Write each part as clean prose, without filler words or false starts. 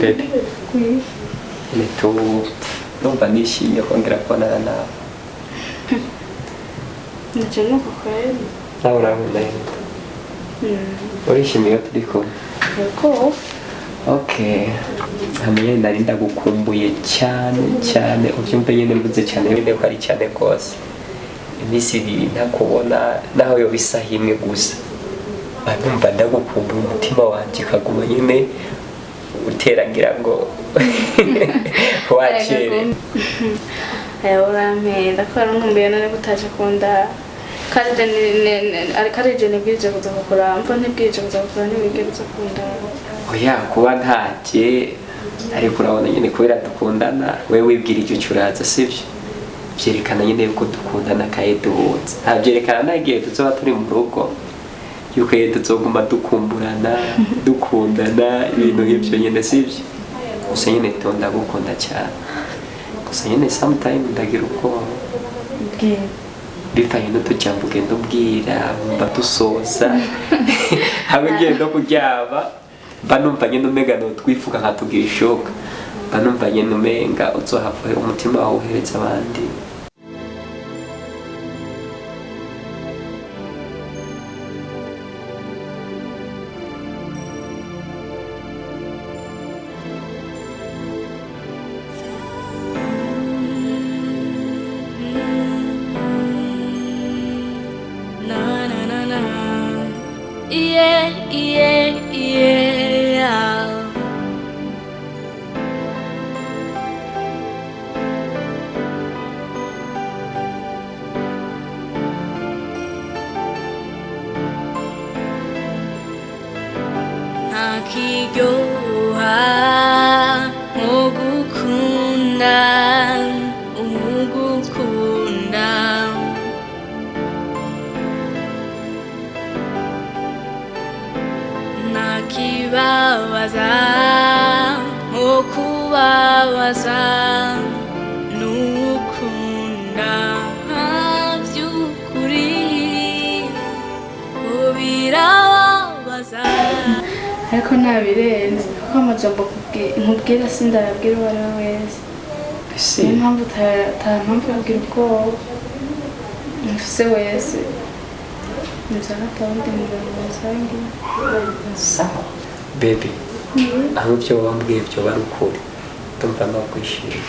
baby ni tu numva nishimye kongera kubonana nawe nacyo ni uko kweli nawe urabona urishimiye turi kumwe yego okay hamwe nari ndagukumbuye cyane ubyumve nyine mvuze cyane nyine ko ari cyane rwose iminsi ibiri ntakubona naho yo bisaha imwe gusa numva ndagukumbuye umutima wanjye ukaguma nyine uteragira ngo wakere aya urampenda ko nkumbuye none gutaje kunda kandi je nibwije kuza gukora mva ntibwije kuza gukora ntibwije kuza kunda oya kuba ntacye ariko urabona nyine kubera dukundana wewe wibwira icyo cyuraza sibyo byerekana nyine yuko dukundana kaye duhutse byerekana nagiye tuzoba turi mu rugo yuko tuzoguma dukumburana dukundana ibintu nk'ibyo nyine sibyo gusa nyine tonda gukunda cyane gusa nyine sometime ndagira ubwoba bivanye n'utujambo ugenda ubwira mba dusoza habe ngenda kuryama mba numva nyine umenga notwifuka nkatubwira ishoka mba numva nyine umenga uzohava umutima wawe uhereza abandi ariko nabirenze kuko amajambo nkubwira sindayabwira uwo ari we wese niyo mpamvu mpamvu yabwira ubwoba mfise wese nzana atawundi mugabo musange sawa baby aho ibyo wambwiye byo bari ukuri ndumva no kwishima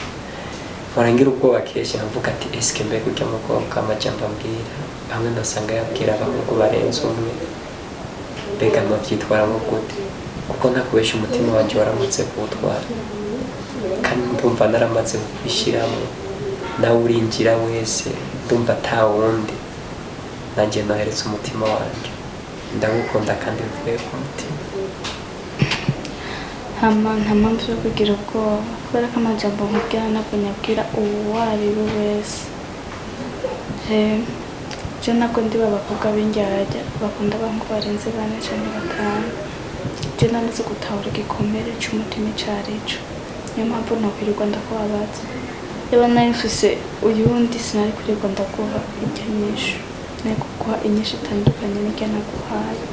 warangira ubwoba kenshi nkavuga ati eske mbega ujya mu bwoko amajambo ambwira hamwe ndasanga yabwira abahungu barenze umwe mbega ntubyitwaramo gute kuko ntakubesha umutima wanjye waramutse kuwutwara kandi ndumva naramaze kukwishyiramo nawe urinjira wese ndumva ata wundi nanjye nohereza umutima wanjye ndagukunda kandi bivuye ku mutima nta mpamvu yo kugira ubwoba kubera ko amajambo nkubwira ntabwo nyabwira uwo ari we wese je ntabwo ndi babakobwa b'indyarya bakunda abantu barenze 4 cyangwa 5 je namaze gutahura igikomere cy'umutima icyo ari cyo niyo mpamvu nokwirirwa ndakubabaza yaba nari mfise uyundi sinari kwirirwa ndaguha ijya nyinshi nari kuguha inyinshi itandukanye n'ijya naguhaye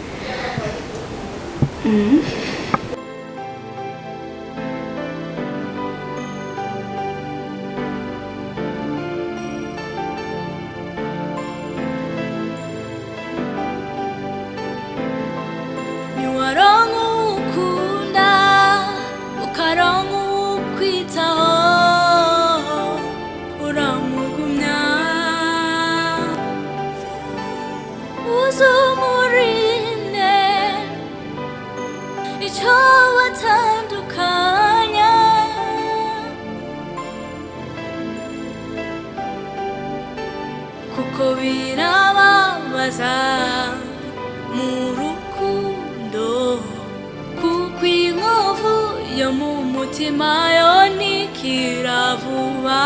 kuko birababaza mu rukundo kuko inkovu yo mu mutima yo ntikira vuba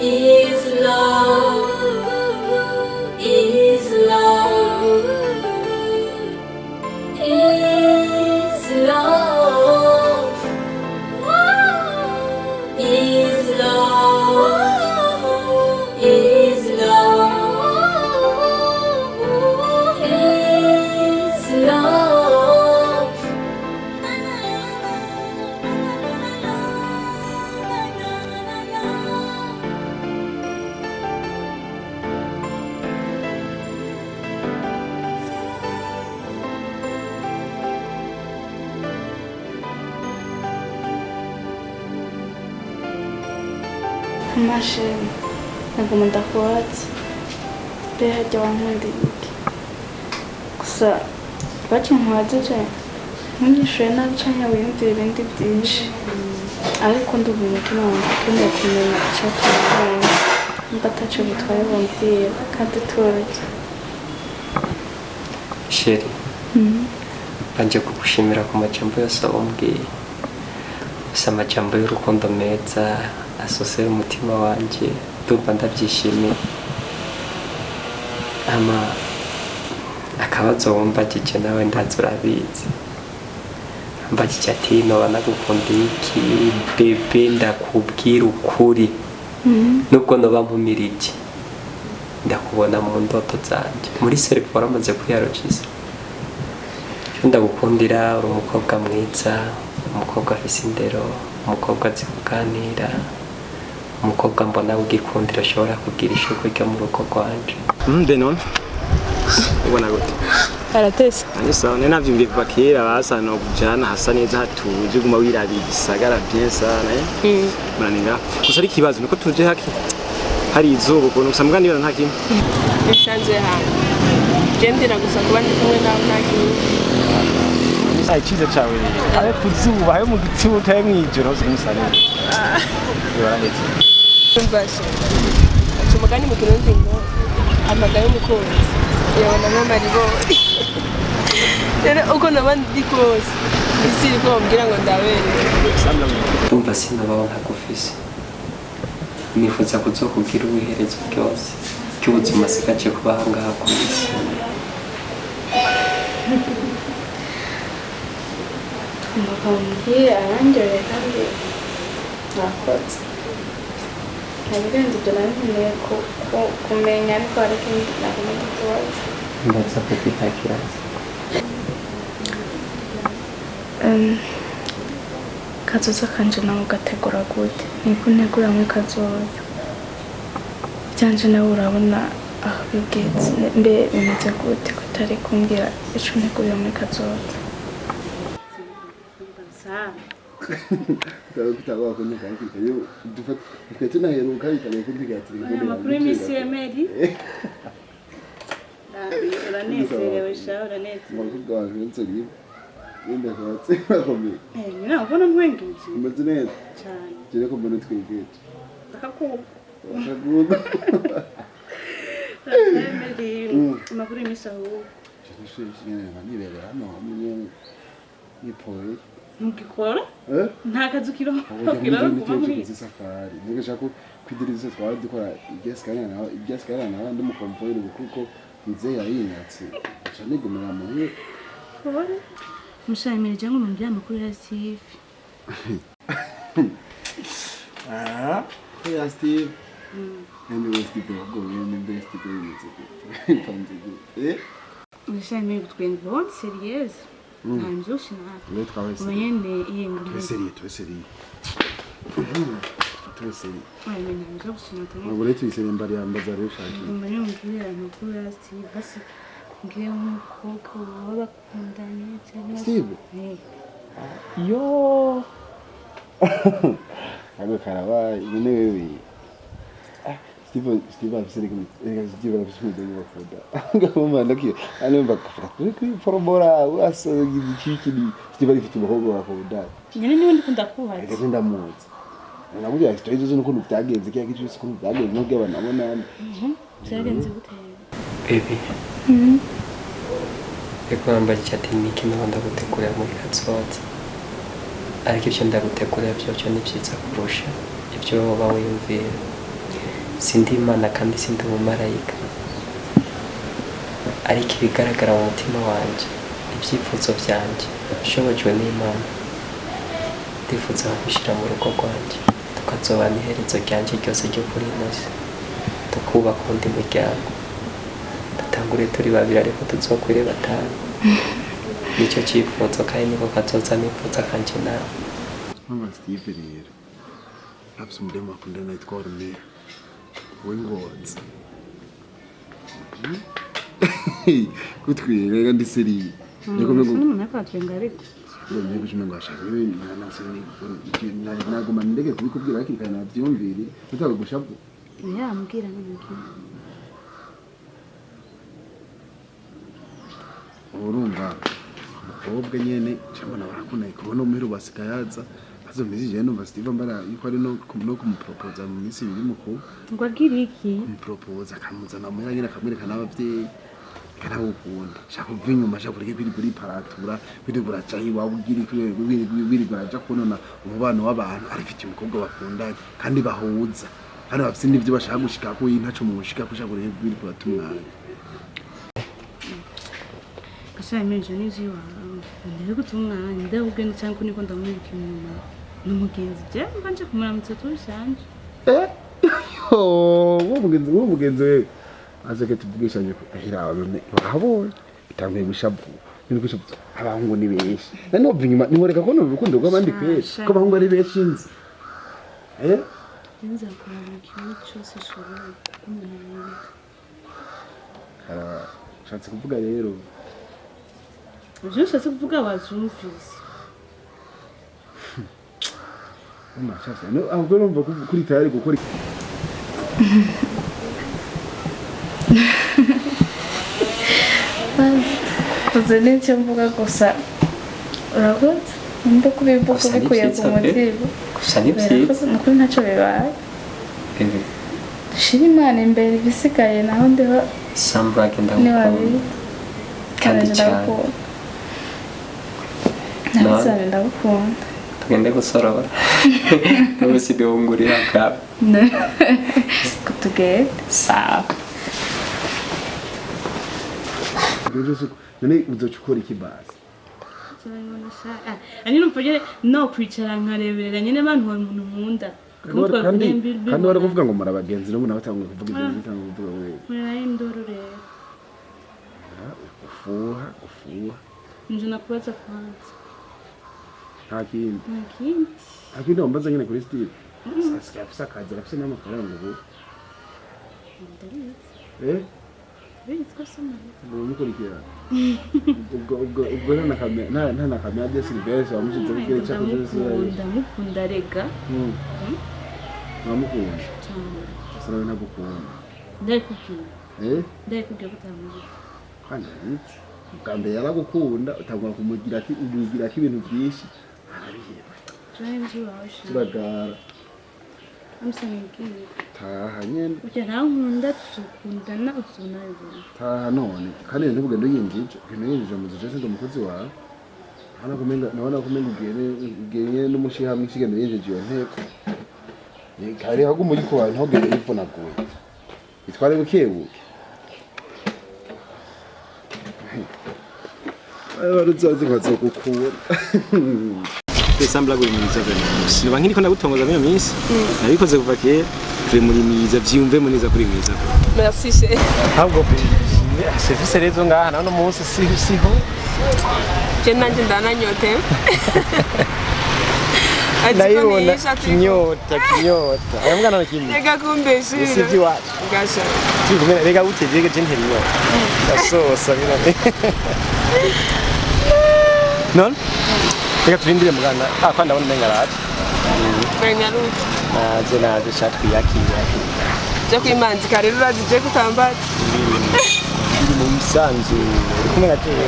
is love is love is love is love is love is love mashini naguma ndakubaza mbe harya wankundira iki gusa baca nkwajije ntunyishuye nabi canke wiyumvira ibindi byinshi ariko ndumva umutima wanjye ukeneye kumenya icyatumye nkunda mba ataco bitwaye bumbwira kandi turya Cherie banje kugushimira ku majambo yose wambwiye gusa amajambo y'urukundo meza asosera umutima wanje ndumva ndabyishimiye ama akabazo wambajije nawe ndazi urabizi mbajije ati noba nagukunda iki bebe ndakubwira ukuri nubwo noba mpumirije ndakubona mu ndoto zanje muri selfie waramaze kwiyarogiza ndagukundira uri umukobwa mwiza umukobwa afise indero umukobwa azi kuganira umukobwa mbona ugikundira ashobora kugira ishukwe ryo mu rugo rwanje none ubona gute aratese anisa navyumviye kuva kera basa no kujana hasa neza hatuje guma wirabira igisagara bien sana muraninga gusa ari kibazo nuko tuje haki hari izuba ukuntu gusa mbwa ndibona nta kimwe bisanzwe hano gendera gusa kuba ndi kumwe nawe nta kimwe sai chiza chawe ale kuzuba hayo mu gicucu tayo mwijoro simusane yoraheze mbashe umugani mu kirundi ngo amagaye umukunzi yabona nk'amaribori rero uko nabandi kose isiri ko bambwira ngo ndabere ndumva sinabaho ntagufise nifuza kuzokubwira ubuherezo bwose bw'ubuzima sigaje kubaho ngaha ku isi mbabwira arangere kandi nakotse nabirenze ibyo namenyeye kumenya ariko ariko nagomba kubaza mbaza kuko nta kibazo kazoza kanje nawe ugategura gute niko ntegura muri kazoza byanje nawe urabona aho bigeze mbe bimeze gute kutari kumbwira ico ntegura muri kazoza kutabaho ko ntakandi kayo dufata twete naheruka ikale ko ndigatira amakuru y'imisi Emerry uranezerewe sha uranezerewe makuru gaje nseri yenda hatse bakomeye nyina ubona ntwengeje mbaze neza cyane kire ko mbona twigete akakuba Emerry amakuru y'imisi aho cyane nibere hano hamwe nipoye mukikora nta kazi kiroho muri safari ntegereje ko kwidiriza twari dukora igeskana nawe ndi mukompoyere kuko nze yayinyatse cyane gumira muhe mushayimire jango mu byamakuru ya Steve ya Steve ndi Steve go ndi Steve mushayimire gutwenga bon sérieux ntanzo shinaka umenyene yengu tweseri ntanzo shinaka ngore tuyisere mbari yambaza rero shaki umenye mbwira amakuru ya Steve basi ngiye umukobwa w'abakundanye cyane Steve yo Abo karabaye nyine wewe Steve afisere Steve afisere mu bafoda ngaboma ndakiye anemba kafata kuri formora wasa gikiki Steve afite umuhogo wafoda nyine niwe ndikunda kubaza rero ndamuzi nabuye story zo nuko byagenze kiya kicu siko byagenze no gaba nabona byagenze gute baby eko nambaye cyati niki nabanda gutegura muri kazoza ariko icyo ndagutegura byo ni byiza kurusha ibyo waba wiyumvira sindi imana kandi sindi umumarayika ariko ibigaragara mu mutima wanjye ibyifuzo byanjye bishobojwe n'Imana ndifuza kubishyira mu rugo rwanjye tukazobana iherezo ryanjye ryose ryo kuri ino si tukubaka undi muryango dutangure turi babiri ariko tuzokwire batanu nicyo cyifuzo kandi niko kazoza nifuza kanje nawe mama Steve rero afite umudemo akunda nitwa Orme wengozi kutwirega ndi seri niko mego n'umuntu afatwe ngari ndonye kushime ngashaka naguma ndege kubikubwira hakiri kare navyumvire utawe gushabu yambwira n'iki urumva umukobwa nyene cyangwa barakunda kubona umuhero basikayaza azomizije numva Steve mbara yuko ari no kumupropose mu minsi biri muko ngo agira iki kumupropose akamuzana mu nyine akamwereka n'abavyeyi kana ukunda shaka uva inyuma shaka kureke kuri paratura kwiri buraca iwawe ugira kwiri buraca kunona umubano w'abantu arifite umukobwa bakundanye kandi bahuza hano bafite n'ibyo bashaka gushika ko intaco mu gushika ko shaka kureke kwiri buratumwana Kasha imeje nizi wa ndebe gutumwana ndabugenda cyangwa niko ndamwirika inyuma n'umugenzi je mbanje kumuramutsa tushanje umugenzi we azake tubwishanye ahira none wahabonye itamwe gushabu nini gushabu abahungu ni beshi nani wova inyuma nimureka ko n'urukundo rw'abandi kwese ko abahungu ari beshi inzi nza kuraba ikintu cyose shobora kumenya shatse kuvuga rero uje ushatse kuvuga wazumvise Mashasha no ahubwo numva kuri tayari gukora kuze n'icyo mvuga gusa urakoze mba kuri ibuko bikuye ku mutima gusa ni byiza nukuri ntacyo bibaye dushira Imana imbere ibisigaye naho ndiho Sambrage ni ndagukunda babiri kandi cyane nabizane ndagukunda tugende gusorora n'ubusi duhungurira bwawe kutugenda sawa none uzocukora ikibazi ani numvye no kwicara nkareberera nyene abantu umuntu nkunda kandi wari kuvuga ngo muri abagenzi no nawe tanguye kuvuga ibintu bitanga kuvuga wewe muri indoro rero ufuha nje nakubaza kwanza akindi wambaza nyine kuri Steve sasa afisa kazi afisa n'amafaranga ubu bitwa soma mukurikira ubwo nta kamera de Silvestre wamushize ku kire cyako ndamukunda rega namukunda sasa nawe nagukunda ndakubwira butamuzi kandi bwambere yaragukunda utagwa kumugira ati ubugira ati ibintu byinshi turagara taha nyene ujya nkunda tukundana uzunayibona taha none kandi ntugende yinjije mu zije se umukozi wawe nabona kumenga ugene n'umushihamwe kigende yinjije iyo nteko kare hagumu yiko wawe ntogende yivunaguye itware bukebuke baruzazi kwazo gukura Sambla mwiza vene siba nkiri ko ndagutongoza mu minsi nabikoze kuva kera turi muri mwiza vyumve muniza kuri mwiza merci c'est ahubwo service rezo ngaha nano munsi siho je nanje ndananyote ndayibona kinyota aya mwana nakimwe rega kumbeshira sivyo wacu gasha tugumena rega utejege je ntiriyo ndasosa birane non rega turindire mugana kwa ndabona ndengaraje benyaruti naje shatwiyakira je kwimanzi kare rurazi je kutambata mu musanzu kumwe natewe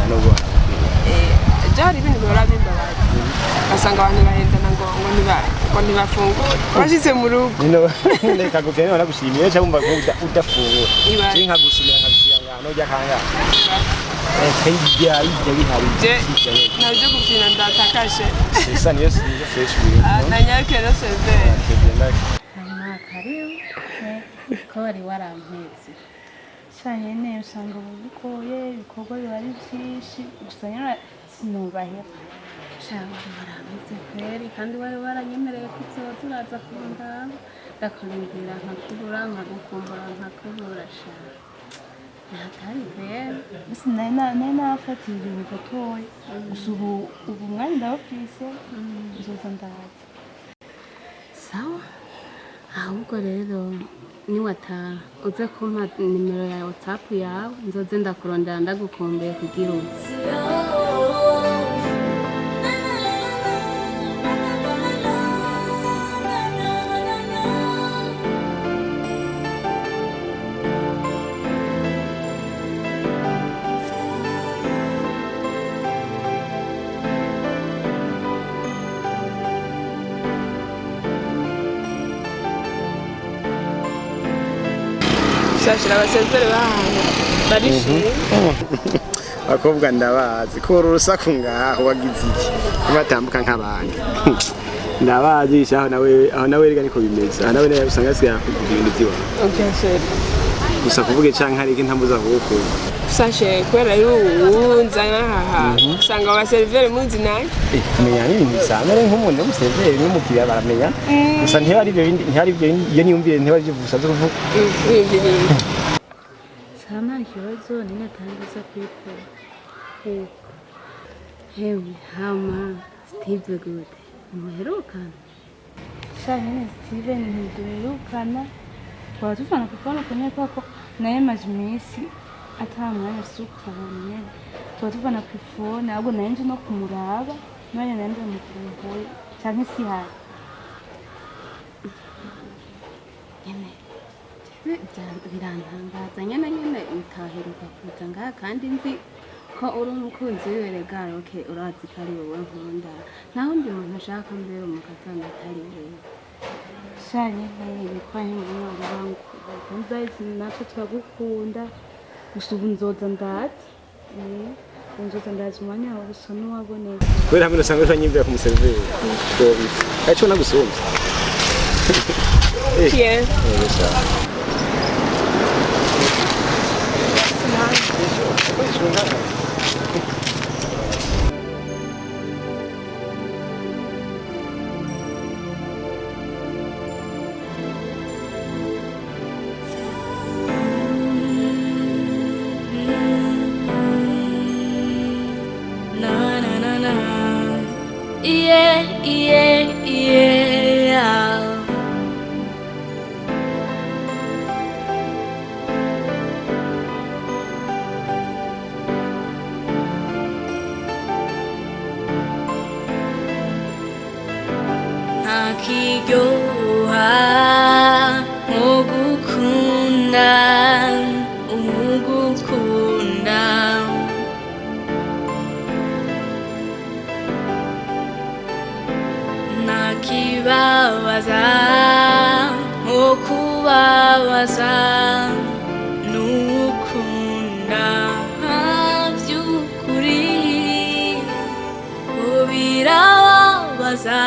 nobo jari ibintu bihora bimbabaye asanga abantu bahendana ngo ntibafungure bashitse mu rugo nino reka guvene baragushimiye cyangwa udafungura cinka gushimira nkabishira ngano jya kanga kayijya bihari naje gufina ndatakashe sisa niyo sinje fresh wewe nanyake no seve mama karibu ko wari warampetse cyane ne usanga ubukoye ibikorwa bari byinshi gusa nyine sinubahira cyangwa warampetse kweri kandi wari waranyemereye ko turaza kunda ndakurindira nkakubura nkagukumbura nkakubura cyane natari rero bisi nafatiye ibintu gatoya gusa ubu mwanya ndabafise nzoza ndaza sawa ahubwo rero niwataha uze kumpa nimero ya WhatsApp yawe nzoze ndakurondera ndagukumbeye kugira uze shashira abasezere bahanga barishimye bakobwa ndabazi ko urusaku ngaho wagize iki batambuka nk'abandi ndabazi shaho nawe rega niko bimeze nawe nawe usanga yasigaye kuvuga ibintu byiwa okay sheri gusa kuvuga canke hari iki ntambuza kuko sashe kwera y'uwunzana haha usanga abaseriveri muzi nayo kumenya n'ibintu bisanzwe nk'umuntu w'umuseveri n'umukiriya baramenya gusa ntihari ibyo iyo niyumvire ntihari ibyo gusa zo kuvuga sana ikibazo ninatangiza kwikora hewe hama Steve good muherukana shanyine Steven ntiduherukana twaba tuvana kuvana kumwe kwako naye maze iminsi atamwanya sukubonye twaba tuvana ku ifone ahubwo naye nje no kumuraba naye nanje mukumbuye canke si hari birantangaza nyene utaheruka kuza ngaha kandi nzi ko uri umukunzi wiwe regara okay urazi ko ari wowe nkunda naho ndi muntu ashaka mbere umukazana atari wewe shanye bikwanye muri rubangu kumva natwe twagukunda gusa ubu nzoza ndazi nzoza ndazi umwanya wawe gusa n'uwaboneka kubera hamwe usanga ejo nyimvira ku museveri ko bita aco nagusumba Pierre Akiryoha mugukunda umugukunda nakibabaza mukubabaza nukunda byukuri ubirababaza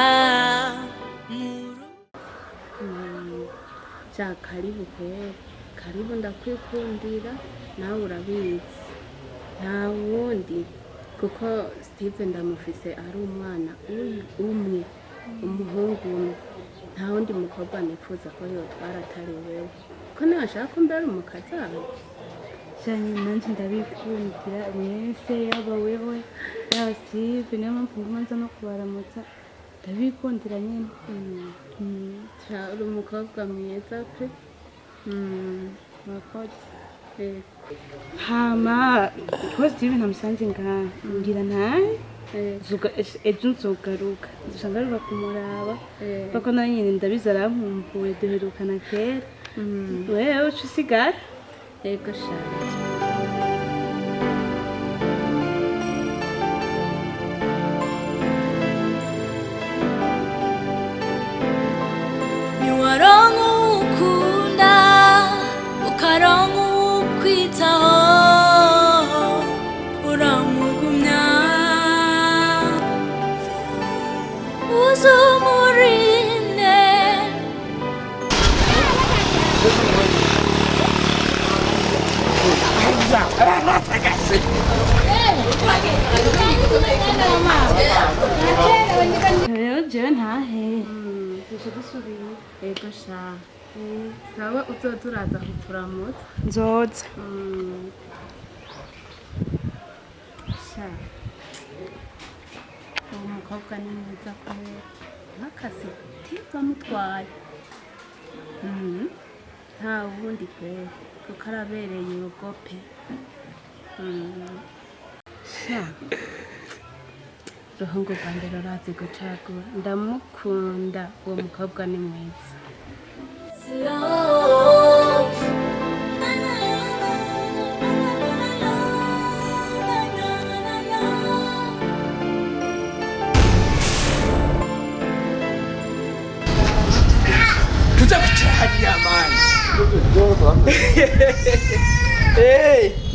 ja karibu kwera karibu ndakwikundira nawe urabizi nta wundi kuko Steve ndamufise ari umwana umwe umuhungu umwe nta wundi mukobwa nifuza ko yotwara atari wewe ko nashaka ko mbere umukazana shanye nanje ndabikundira mwese yaba wewe yaba Steve niyo mpamvu ngumanza no kubaramutsa ndabikundira nyene uri umukobwa mwiza pe wakoze hama ko Steve ntamusanze ngaha ngira naye ejo nzogaruka nzosanga kumuraba kuko nawe nyine ndabizi arankumbuye duherukana kera wewe uca usigara yego shaka niwaronka ukunda ukaronka ukwitaho uramugumya uzumurinde rero jewe ntahe tuje dusubira yego sha nawe uzoza uraza kuturamutsa nzoza sha uwo mukobwa ni mwiza kubera nk'akazi tiba mutwaye nta wundi kwera kuko arabereye urugo pe sha ruhungu rwanjye rurazi gucagura ndamukunda uwo mukobwa ni mwiza tuza kucahirira amazi Hey.